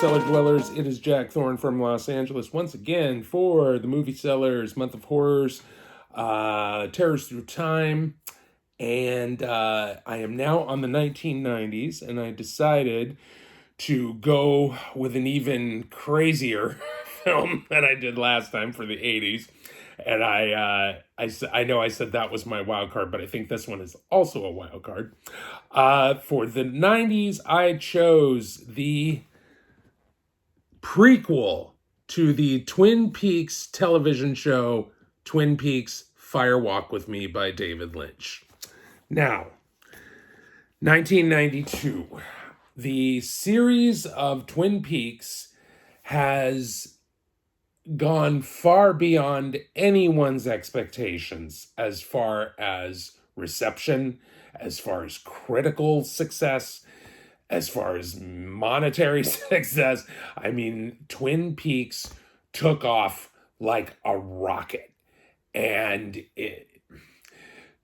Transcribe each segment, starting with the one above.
Cellar Dwellers. It is Jack Thorne from Los Angeles once again for the Movie Cellars Month of Horrors, Terrors Through Time. And I am now on the 1990s, and I decided to go with an even crazier film than I did last time for the 80s. And I know I said that was my wild card, but I think this one is also a wild card. For the 90s, I chose the prequel to the Twin Peaks television show, Twin Peaks Fire Walk with Me by David Lynch. Now, 1992. The series of Twin Peaks has gone far beyond anyone's expectations as far as reception, as far as critical success, as far as monetary success. I mean, Twin Peaks took off like a rocket. And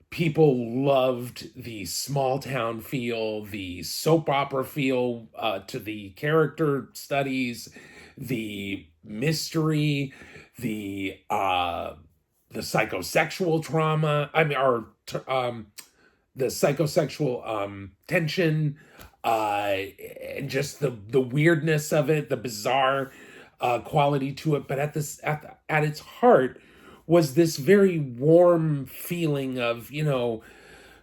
people loved the small town feel, the soap opera feel to the character studies, the mystery, the psychosexual trauma. The psychosexual tension, and just the weirdness of it, the bizarre quality to it. But at its heart was this very warm feeling of,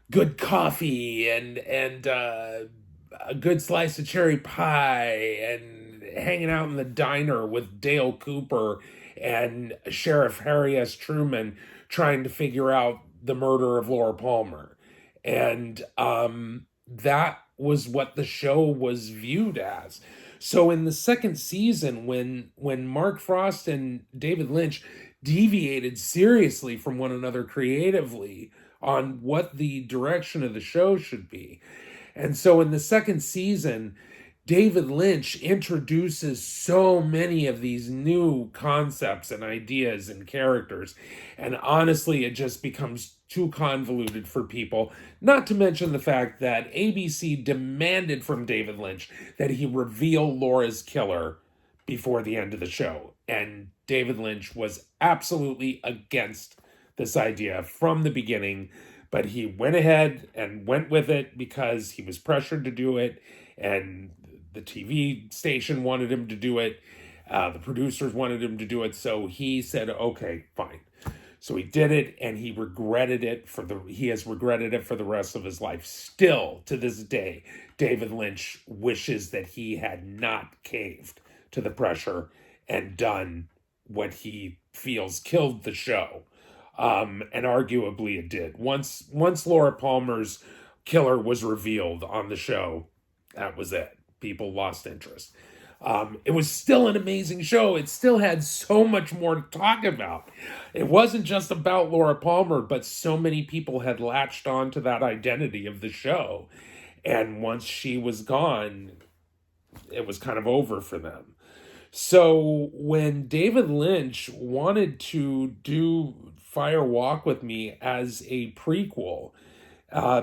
good coffee and a good slice of cherry pie and hanging out in the diner with Dale Cooper and Sheriff Harry S. Truman trying to figure out the murder of Laura Palmer. And that was what the show was viewed as. So in the second season, when Mark Frost and David Lynch deviated seriously from one another creatively on what the direction of the show should be. And so in the second season, David Lynch introduces so many of these new concepts and ideas and characters. And honestly, it just becomes too convoluted for people. Not to mention the fact that ABC demanded from David Lynch that he reveal Laura's killer before the end of the show. And David Lynch was absolutely against this idea from the beginning, but he went ahead and went with it because he was pressured to do it, and the TV station wanted him to do it. The producers wanted him to do it, so he said, okay, fine. So he did it, and he has regretted it for the rest of his life. Still, to this day, David Lynch wishes that he had not caved to the pressure and done what he feels killed the show. And arguably it did. Once Laura Palmer's killer was revealed on the show, that was it. People lost interest. It was still an amazing show. It still had so much more to talk about. It wasn't just about Laura Palmer, but so many people had latched on to that identity of the show. And once she was gone, it was kind of over for them. So when David Lynch wanted to do Fire Walk with Me as a prequel,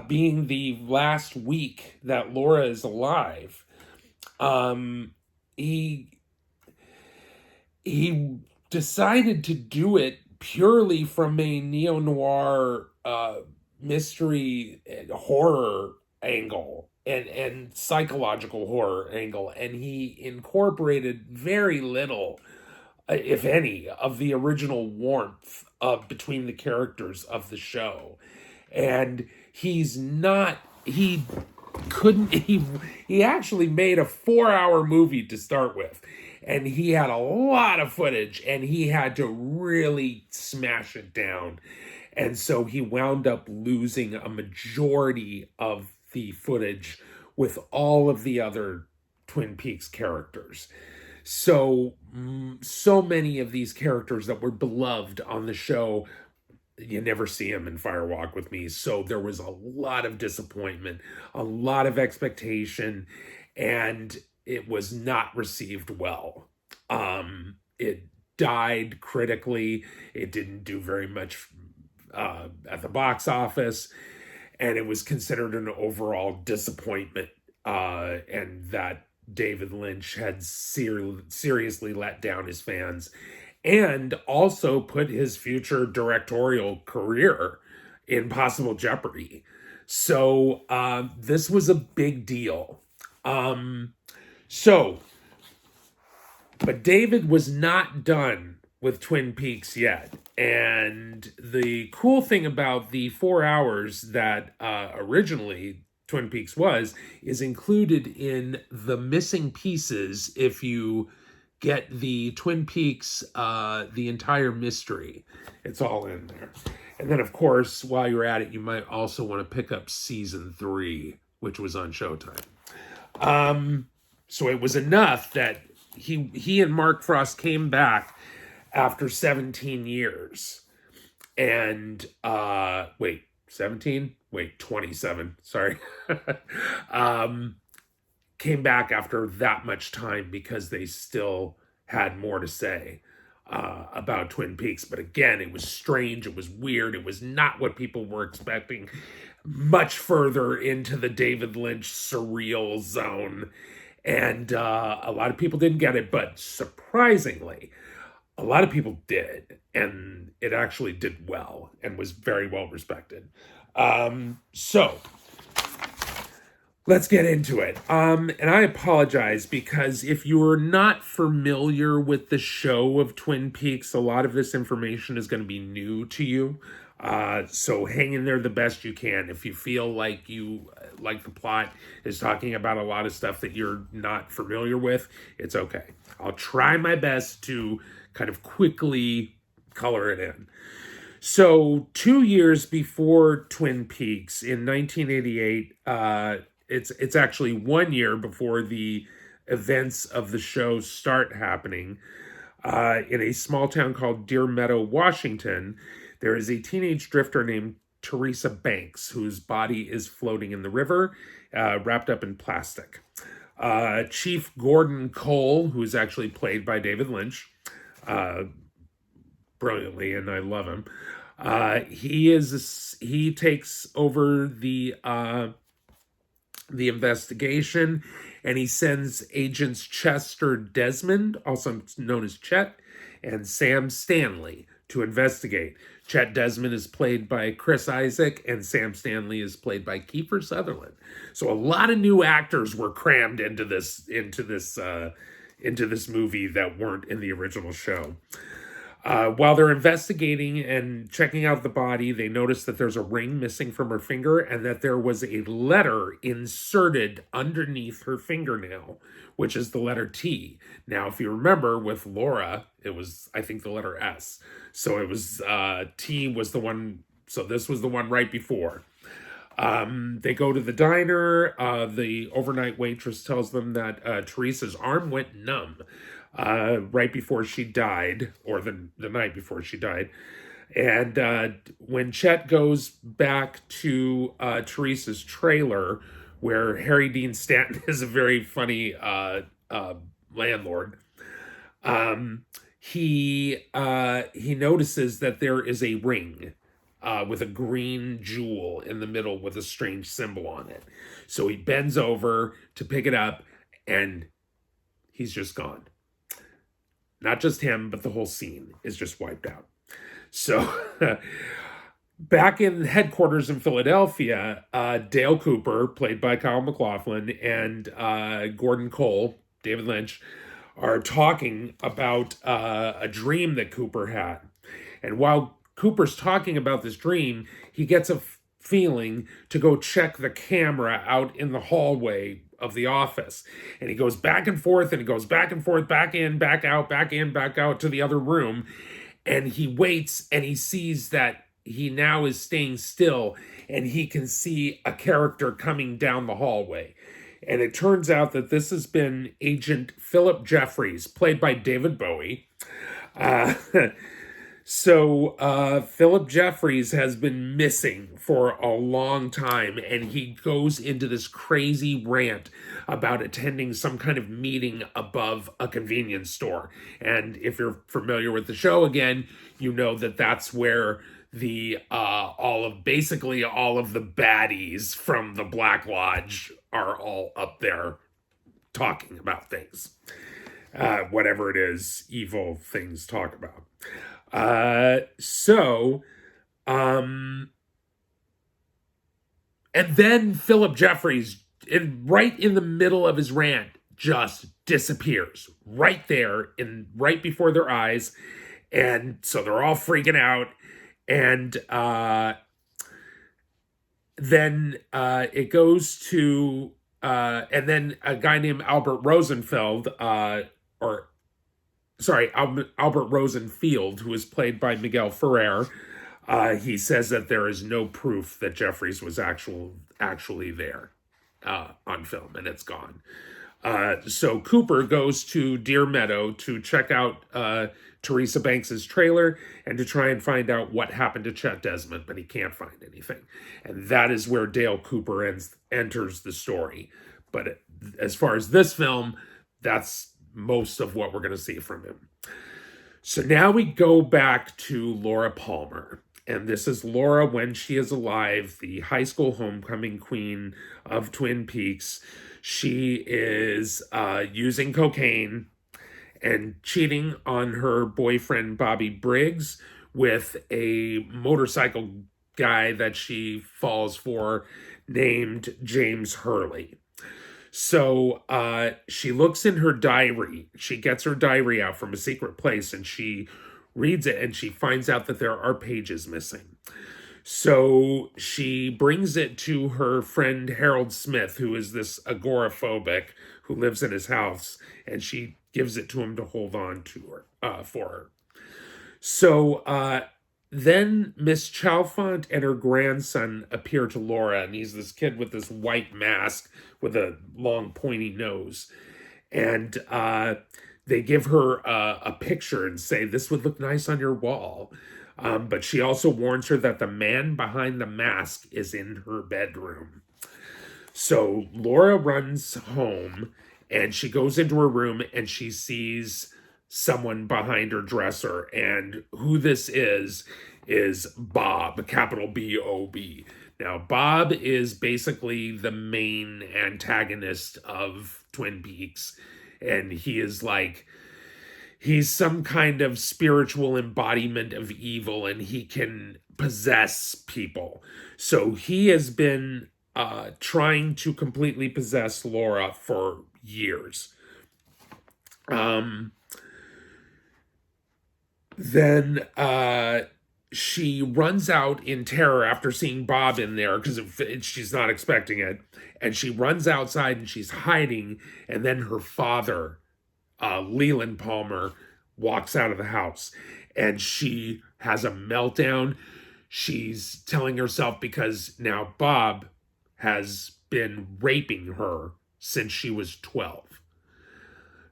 being the last week that Laura is alive, he decided to do it purely from a neo-noir mystery and horror angle and psychological horror angle, and he incorporated very little, if any, of the original warmth of between the characters of the show. And he actually made a 4-hour movie to start with, and he had a lot of footage, and he had to really smash it down. And so he wound up losing a majority of the footage with all of the other Twin Peaks characters. So many of these characters that were beloved on the show, you never see them in Fire Walk with Me. So there was a lot of disappointment, a lot of expectation, and it was not received well. It died critically. It didn't do very much at the box office, and it was considered an overall disappointment. And that David Lynch had seriously let down his fans and also put his future directorial career in possible jeopardy. So this was a big deal. Um, so, but David was not done with Twin Peaks yet. And the cool thing about the 4 hours that originally Twin Peaks was is included in the missing pieces if you get the Twin Peaks, the entire mystery. It's all in there. And then, of course, while you're at it, you might also want to pick up season 3, which was on Showtime. So it was enough that he and Mark Frost came back after 17 years. And wait, 17? Wait, 27. Sorry. Came back after that much time because they still had more to say about Twin Peaks. But again, it was strange. It was weird. It was not what people were expecting. Much further into the David Lynch surreal zone. And a lot of people didn't get it, but surprisingly, a lot of people did. And it actually did well and was very well respected. So let's get into it. And I apologize because if you are not familiar with the show of Twin Peaks, a lot of this information is going to be new to you. So hang in there the best you can. If you feel like the plot is talking about a lot of stuff that you're not familiar with, it's okay. I'll try my best to kind of quickly color it in. So 2 years before Twin Peaks, in 1988, it's actually 1 year before the events of the show start happening. In a small town called Deer Meadow, Washington, there is a teenage drifter named Teresa Banks, whose body is floating in the river, wrapped up in plastic. Chief Gordon Cole, who is actually played by David Lynch, brilliantly, and I love him. He takes over the investigation, and he sends agents Chester Desmond, also known as Chet, and Sam Stanley to investigate. Chet Desmond is played by Chris Isaak, and Sam Stanley is played by Kiefer Sutherland. So a lot of new actors were crammed into this movie that weren't in the original show. While they're investigating and checking out the body, they notice that there's a ring missing from her finger and that there was a letter inserted underneath her fingernail, which is the letter T. Now, if you remember with Laura, it was, I think, the letter S. So it was, T was the one, so this was the one right before. They go to the diner. The overnight waitress tells them that Teresa's arm went numb right before she died, or the night before she died. And when Chet goes back to Teresa's trailer, where Harry Dean Stanton is a very funny landlord, he notices that there is a ring with a green jewel in the middle with a strange symbol on it. So he bends over to pick it up, and he's just gone. Not just him, but the whole scene is just wiped out. So back in headquarters in Philadelphia, Dale Cooper, played by Kyle MacLachlan, and Gordon Cole, David Lynch, are talking about a dream that Cooper had. And while Cooper's talking about this dream, he gets a feeling to go check the camera out in the hallway of the office. And he goes back and forth, and he goes back and forth, back in, back out, back in, back out to the other room. And he waits, and he sees that he now is staying still, and he can see a character coming down the hallway. And it turns out that this has been Agent Philip Jeffries, played by David Bowie. So Philip Jeffries has been missing for a long time, and he goes into this crazy rant about attending some kind of meeting above a convenience store. And if you're familiar with the show, again, you know that that's where the all of the baddies from the Black Lodge are all up there talking about things, whatever it is evil things talk about. And then Philip Jeffries, right in the middle of his rant, just disappears right there, right before their eyes. And so they're all freaking out. And then it goes to, and then a guy named Albert Rosenfeld, Albert Rosenfield, who is played by Miguel Ferrer. He says that there is no proof that Jeffries was actually there on film, and it's gone. So Cooper goes to Deer Meadow to check out Teresa Banks's trailer and to try and find out what happened to Chet Desmond, but he can't find anything. And that is where Dale Cooper enters the story. But as far as this film, that's most of what we're going to see from him. So now we go back to Laura Palmer. And this is Laura when she is alive, the high school homecoming queen of Twin Peaks. She is using cocaine and cheating on her boyfriend, Bobby Briggs, with a motorcycle guy that she falls for named James Hurley. So she looks in her diary. She gets her diary out from a secret place and she reads it and she finds out that there are pages missing. So she brings it to her friend Harold Smith, who is this agoraphobic who lives in his house, and she gives it to him to hold on to her for her. So then Miss Chalfont and her grandson appear to Laura, and he's this kid with this white mask with a long pointy nose. And they give her a picture and say, this would look nice on your wall. But she also warns her that the man behind the mask is in her bedroom. So Laura runs home and she goes into her room and she sees someone behind her dresser. And who this is Bob, capital B-O-B. Now, Bob is basically the main antagonist of Twin Peaks. And he is like, he's some kind of spiritual embodiment of evil and he can possess people. So he has been trying to completely possess Laura for years. Then she runs out in terror after seeing Bob in there because she's not expecting it. And she runs outside and she's hiding. And then her father, Leland Palmer, walks out of the house and she has a meltdown. She's telling herself because now Bob has been raping her since she was 12.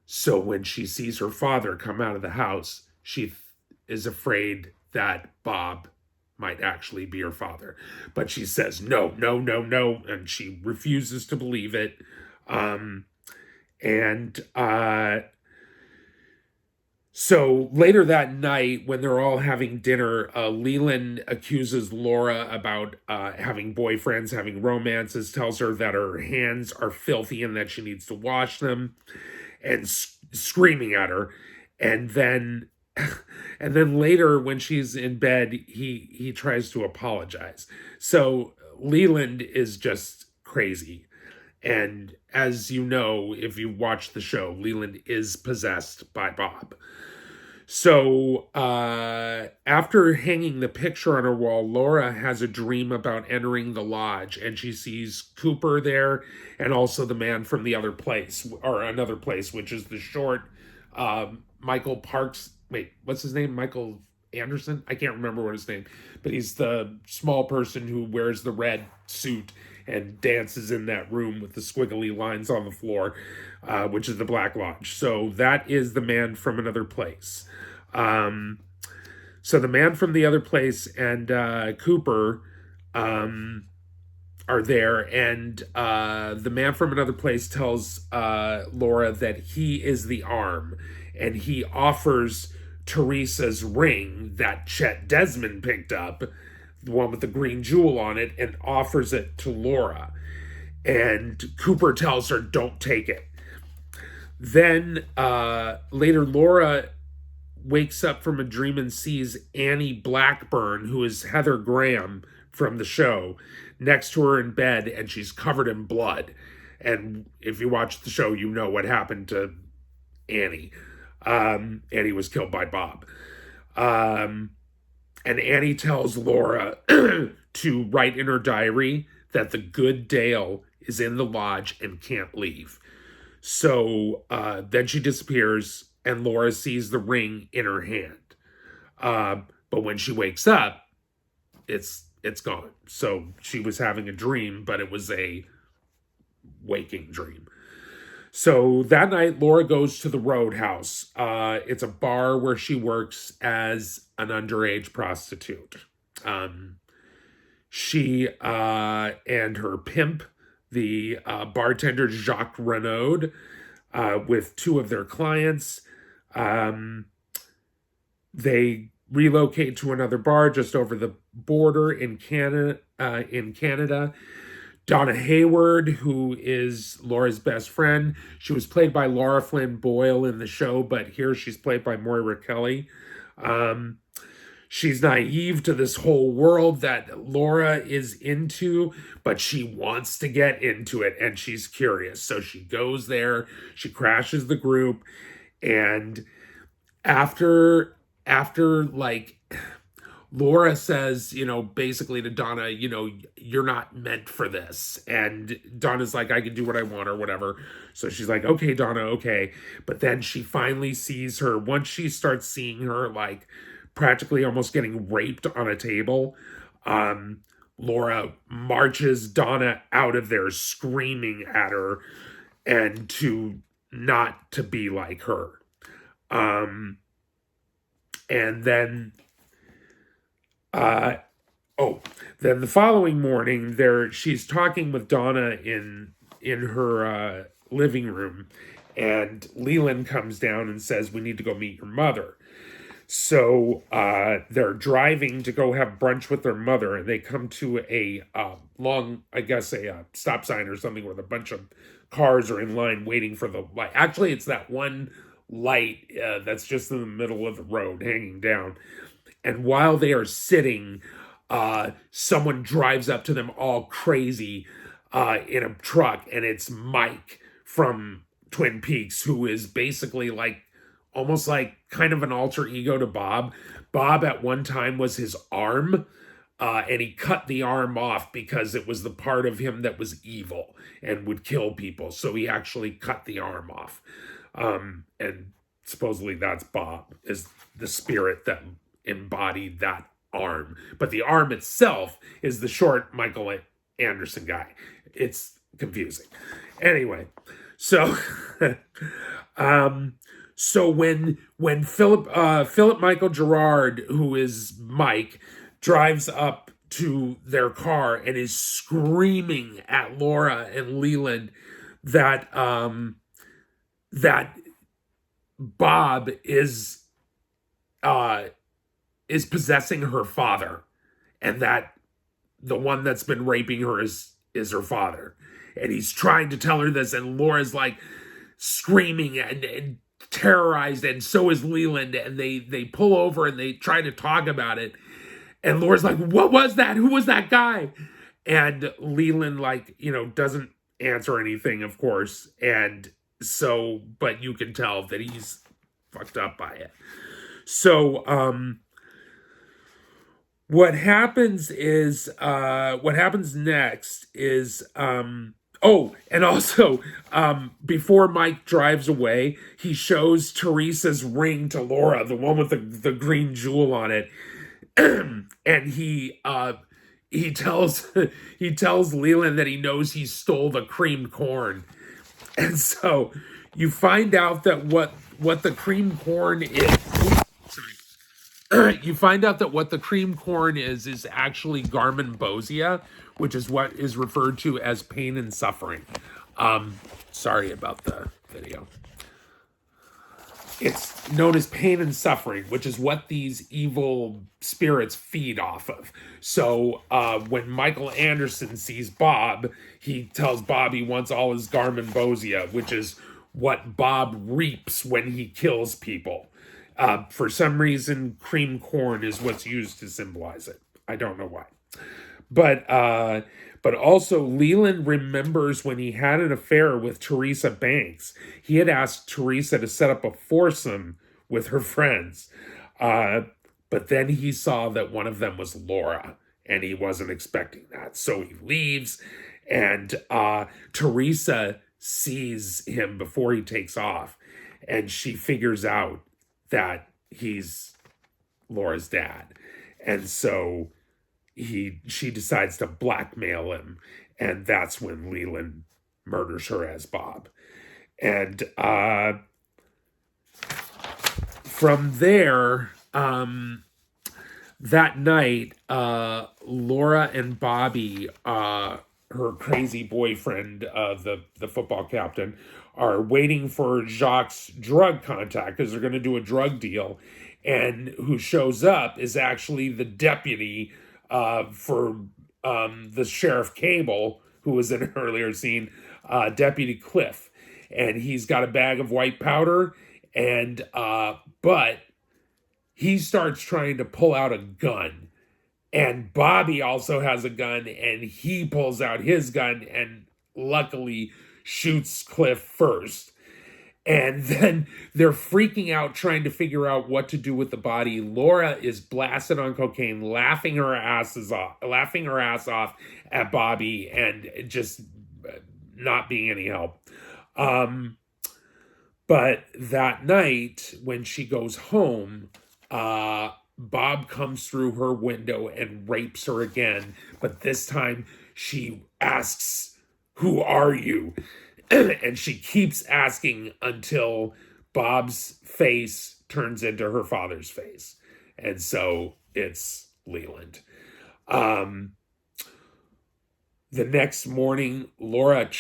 So when she sees her father come out of the house, she is afraid that Bob might actually be her father. But she says, no, no, no, no. And she refuses to believe it. So later that night, when they're all having dinner, Leland accuses Laura about having boyfriends, having romances, tells her that her hands are filthy and that she needs to wash them, and screaming at her. And then later, when she's in bed, he tries to apologize. So Leland is just crazy. And as you know, if you watch the show, Leland is possessed by Bob. So after hanging the picture on her wall, Laura has a dream about entering the lodge, and she sees Cooper there and also the man from the other place, or another place, which is the short Michael Parks. Wait, what's his name? Michael Anderson? I can't remember what his name, but he's the small person who wears the red suit and dances in that room with the squiggly lines on the floor, which is the Black Lodge. So that is the man from another place. So the man from the other place and Cooper are there, and the man from another place tells Laura that he is the arm, and he offers Teresa's ring that Chet Desmond picked up, the one with the green jewel on it, and offers it to Laura. And Cooper tells her, don't take it. Then later, Laura wakes up from a dream and sees Annie Blackburn, who is Heather Graham from the show, next to her in bed, and she's covered in blood. And if you watch the show, you know what happened to Annie. Annie was killed by Bob. And Annie tells Laura to write in her diary that the good Dale is in the lodge and can't leave. So then she disappears, and Laura sees the ring in her hand. But when she wakes up, it's gone. So she was having a dream, but it was a waking dream. So that night, Laura goes to the Roadhouse. It's a bar where she works as an underage prostitute. She and her pimp, the bartender Jacques Renaud, with two of their clients, they relocate to another bar just over the border in Canada. Donna Hayward, who is Laura's best friend, she was played by Laura Flynn Boyle in the show, but here she's played by Moira Kelly. She's naive to this whole world that Laura is into, but she wants to get into it, and she's curious. So she goes there, she crashes the group, and after like Laura says, basically to Donna, you're not meant for this. And Donna's like, I can do what I want or whatever. So she's like, okay, Donna, okay. But then she finally sees her, once she starts seeing her like practically almost getting raped on a table, Laura marches Donna out of there screaming at her and not to be like her. And then then the following morning, she's talking with Donna in her living room, and Leland comes down and says, we need to go meet your mother. So they're driving to go have brunch with their mother, and they come to a stop sign or something where a bunch of cars are in line waiting for the light. Actually, it's that one light that's just in the middle of the road hanging down. And while they are sitting, someone drives up to them all crazy in a truck, and it's Mike from Twin Peaks, who is basically like almost like kind of an alter ego to Bob. Bob at one time was his arm, and he cut the arm off because it was the part of him that was evil and would kill people. So he actually cut the arm off. And supposedly that's Bob, is the spirit that embodied that arm. But the arm itself is the short Michael Anderson guy. It's confusing. Anyway, so so when Philip Michael Gerard, who is Mike, drives up to their car and is screaming at Laura and Leland that that Bob is possessing her father, and that the one that's been raping her is her father. And he's trying to tell her this, and Laura's like screaming and terrorized, and so is Leland, and they pull over and they try to talk about it. And Laura's like, what was that? Who was that guy? And Leland, doesn't answer anything, of course. And so, but you can tell that he's fucked up by it. So, what happens next is, and also, before Mike drives away, he shows Teresa's ring to Laura, the one with the green jewel on it. And he tells Leland that he knows he stole the creamed corn. And so you find out that what the cream corn is. You find out that what the cream corn is actually garmonbozia, which is what is referred to as pain and suffering. Sorry about the video. It's known as pain and suffering, which is what these evil spirits feed off of. So when Michael Anderson sees Bob, he tells Bob he wants all his garmonbozia, which is what Bob reaps when he kills people. For some reason, cream corn is what's used to symbolize it. I don't know why. But also Leland remembers when he had an affair with Teresa Banks. He had asked Teresa to set up a foursome with her friends. But then he saw that one of them was Laura, and he wasn't expecting that. So he leaves, and Teresa sees him before he takes off, and she figures out that he's Laura's dad. And so she decides to blackmail him, and that's when Leland murders her as Bob. And from there, that night, Laura and Bobby, her crazy boyfriend, the football captain, are waiting for Jacques' drug contact because they're going to do a drug deal. And who shows up is actually the deputy for the Sheriff Cable, who was in an earlier scene, Deputy Cliff. And he's got a bag of white powder, and but he starts trying to pull out a gun. And Bobby also has a gun, and he pulls out his gun and luckily shoots Cliff first. And then they're freaking out, trying to figure out what to do with the body. Laura is blasted on cocaine, laughing her ass off at Bobby, and just not being any help. But that night, when she goes home, Bob comes through her window and rapes her again. But this time she asks, "Who are you?" And she keeps asking until Bob's face turns into her father's face. And so it's Leland. The next morning, Leland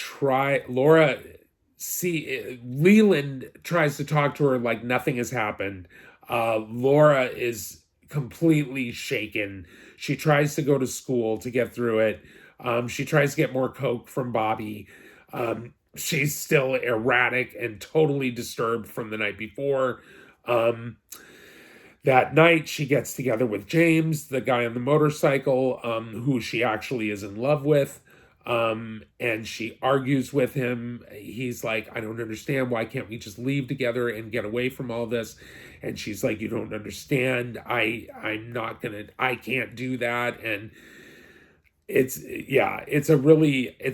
tries to talk to her like nothing has happened. Laura is completely shaken. She tries to go to school to get through it. She tries to get more coke from Bobby. She's still erratic and totally disturbed from the night before. That night, she gets together with James, the guy on the motorcycle, who she actually is in love with. And she argues with him. He's like, "I don't understand. Why can't we just leave together and get away from all this?" And she's like, "You don't understand. I can't do that." And it's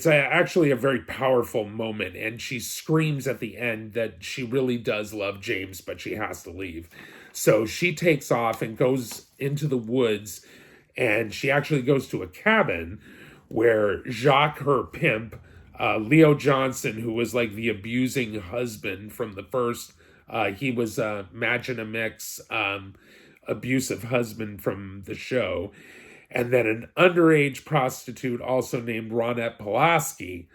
actually a very powerful moment. And she screams at the end that she really does love James, but she has to leave. So she takes off and goes into the woods, and she actually goes to a cabin where Jacques, her pimp, Leo Johnson, who was like the abusing husband from the first, he was Maginamic's abusive husband from the show, and then an underage prostitute also named Ronette Pulaski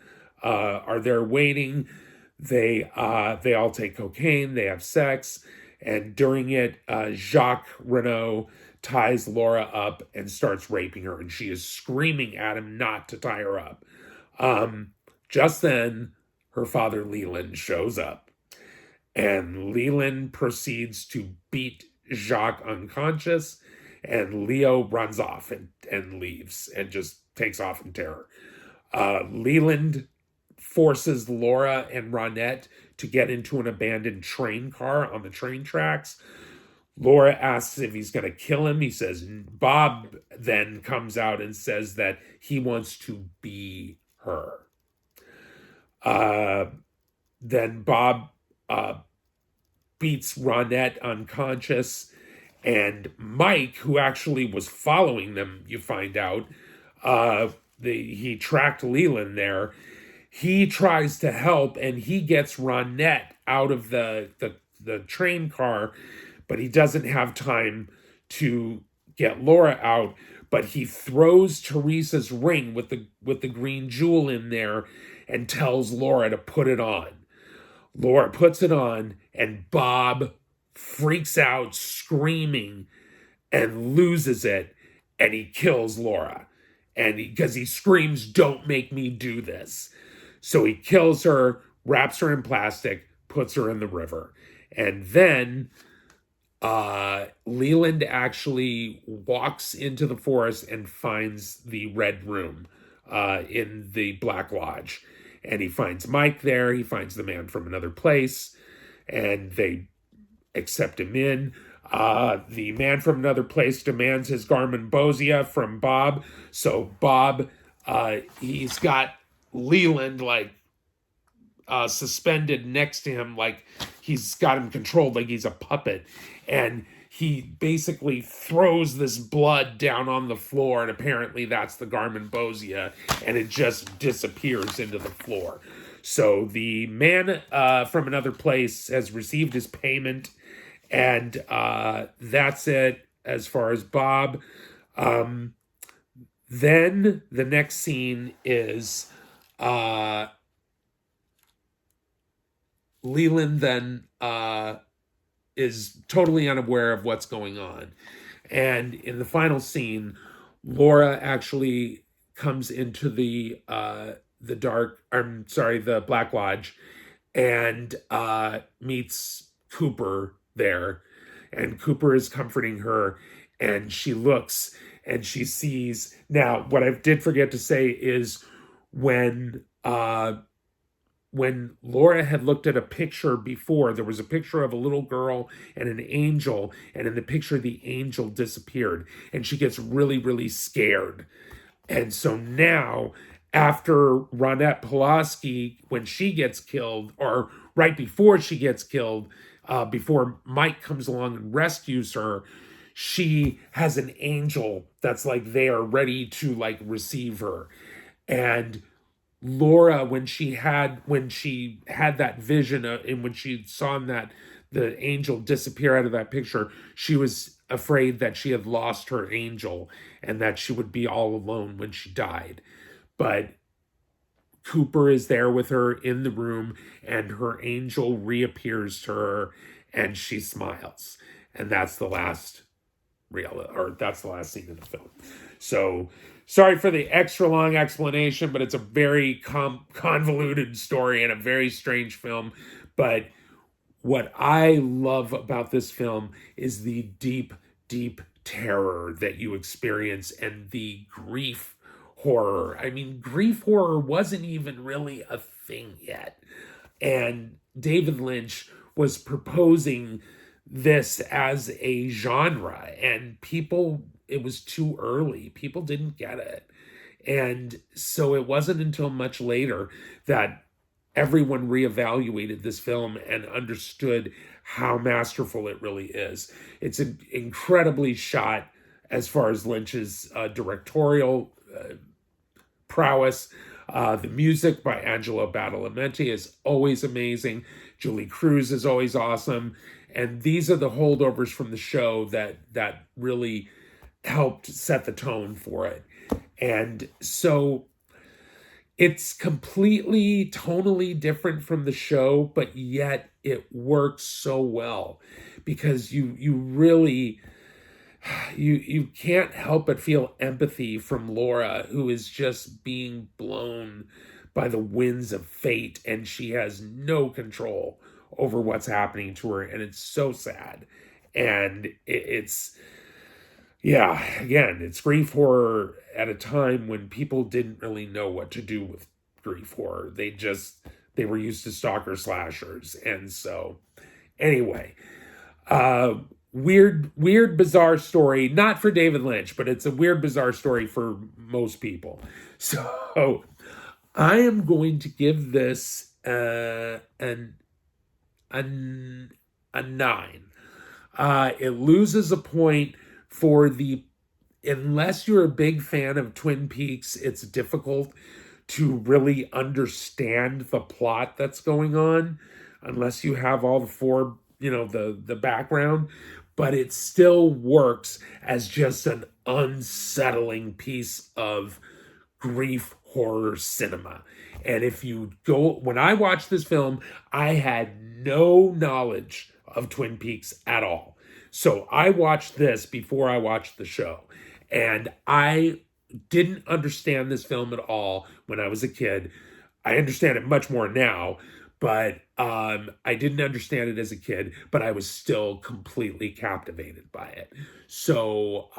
are there waiting. They all take cocaine, they have sex, and during it, Jacques Renault ties Laura up and starts raping her, and she is screaming at him not to tie her up. Just then, her father Leland shows up, and Leland proceeds to beat Jacques unconscious, and Leo runs off and leaves and just takes off in terror. Leland forces Laura and Ronette to get into an abandoned train car on the train tracks. Laura asks if he's going to kill him. He says, Bob then comes out and says that he wants to be her. Then Bob beats Ronette unconscious, and Mike, who actually was following them, you find out, he tracked Leland there. He tries to help, and he gets Ronette out of the train car, but he doesn't have time to get Laura out. But he throws Teresa's ring with the green jewel in there and tells Laura to put it on. Laura puts it on, and Bob freaks out, screaming, and loses it, and he kills Laura. And because he screams, "Don't make me do this." So he kills her, wraps her in plastic, puts her in the river. And then Leland actually walks into the forest and finds the Red Room in the Black Lodge. And he finds Mike there. He finds the Man from Another Place, and they accept him in. The Man from Another Place demands his Garmonbozia from Bob. So Bob, he's got Leland like suspended next to him, like he's got him controlled like he's a puppet. And he basically throws this blood down on the floor, and apparently that's the Garmonbozia, and it just disappears into the floor. So the Man from Another Place has received his payment, and that's it as far as Bob. Then the next scene is Leland then is totally unaware of what's going on. And in the final scene, Laura actually comes into the Black Lodge, and meets Cooper there. And Cooper is comforting her, and she looks and she sees. Now, what I did forget to say is when Laura had looked at a picture before, there was a picture of a little girl and an angel, and in the picture, the angel disappeared, and she gets really, really scared. And so now, after Ronette Pulaski, when she gets killed, or right before she gets killed, before Mike comes along and rescues her, she has an angel that's like there ready to like receive her. And Laura, when she had that vision, and when she saw that the angel disappear out of that picture, she was afraid that she had lost her angel and that she would be all alone when she died. But Cooper is there with her in the room, and her angel reappears to her, and she smiles, and that's the last scene in the film. So sorry for the extra long explanation, but it's a very convoluted story and a very strange film. But what I love about this film is the deep, deep terror that you experience, and the grief horror. I mean, grief horror wasn't even really a thing yet. And David Lynch was proposing this as a genre, and it was too early. People didn't get it. And so it wasn't until much later that everyone reevaluated this film and understood how masterful it really is. It's incredibly shot as far as Lynch's directorial prowess. The music by Angelo Badalamenti is always amazing. Julie Cruz is always awesome. And these are the holdovers from the show that really helped set the tone for it. And so it's completely tonally different from the show, but yet it works so well, because you really you can't help but feel empathy from Laura, who is just being blown by the winds of fate, and she has no control over what's happening to her, and it's so sad. And it's grief horror at a time when people didn't really know what to do with grief horror. They were used to stalker slashers. And so anyway, weird, bizarre story, not for David Lynch, but it's a weird, bizarre story for most people. So I am going to give this a 9. It loses a point for unless you're a big fan of Twin Peaks, it's difficult to really understand the plot that's going on unless you have all the background. But it still works as just an unsettling piece of grief horror cinema. And when I watched this film, I had no knowledge of Twin Peaks at all. So I watched this before I watched the show, and I didn't understand this film at all when I was a kid. I understand it much more now, but I didn't understand it as a kid, but I was still completely captivated by it. So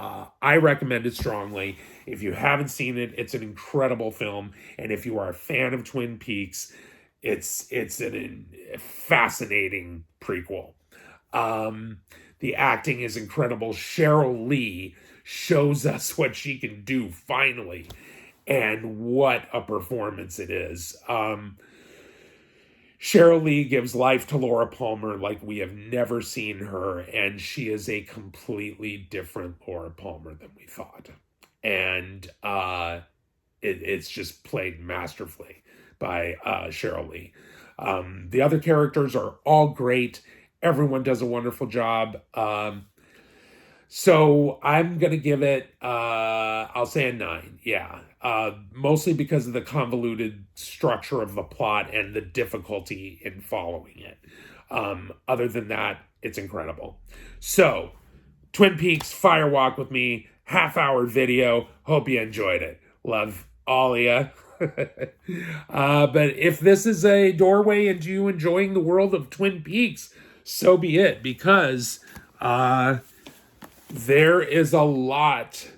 I recommend it strongly. If you haven't seen it, it's an incredible film, and if you are a fan of Twin Peaks, it's a fascinating prequel. The acting is incredible. Cheryl Lee shows us what she can do finally, and what a performance it is. Cheryl Lee gives life to Laura Palmer like we have never seen her, and she is a completely different Laura Palmer than we thought. And it's just played masterfully by Cheryl Lee. The other characters are all great. Everyone does a wonderful job. So I'm going to give it, I'll say a 9. Yeah. Mostly because of the convoluted structure of the plot and the difficulty in following it. Other than that, it's incredible. So, Twin Peaks, Fire Walk with Me, half-hour video. Hope you enjoyed it. Love all of you. But if this is a doorway into you enjoying the world of Twin Peaks, so be it, because there is a lot.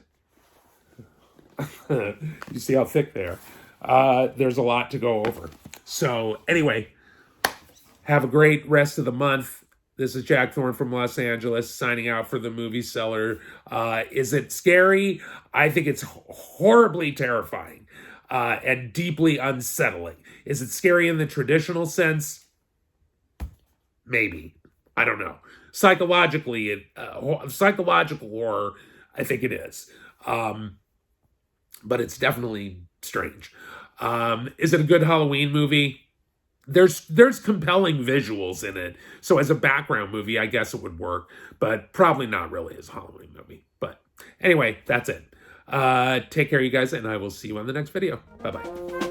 You see how thick they are. There's a lot to go over. So anyway, have a great rest of the month. This is Jack Thorne from Los Angeles, signing out for the Movie Cellar. Is it scary? I think it's horribly terrifying and deeply unsettling. Is it scary in the traditional sense? Maybe. I don't know. Psychological horror, I think it is. But it's definitely strange. Is it a good Halloween movie? There's compelling visuals in it. So as a background movie, I guess it would work, but probably not really as a Halloween movie. But anyway, that's it. Take care, you guys, and I will see you on the next video. Bye-bye.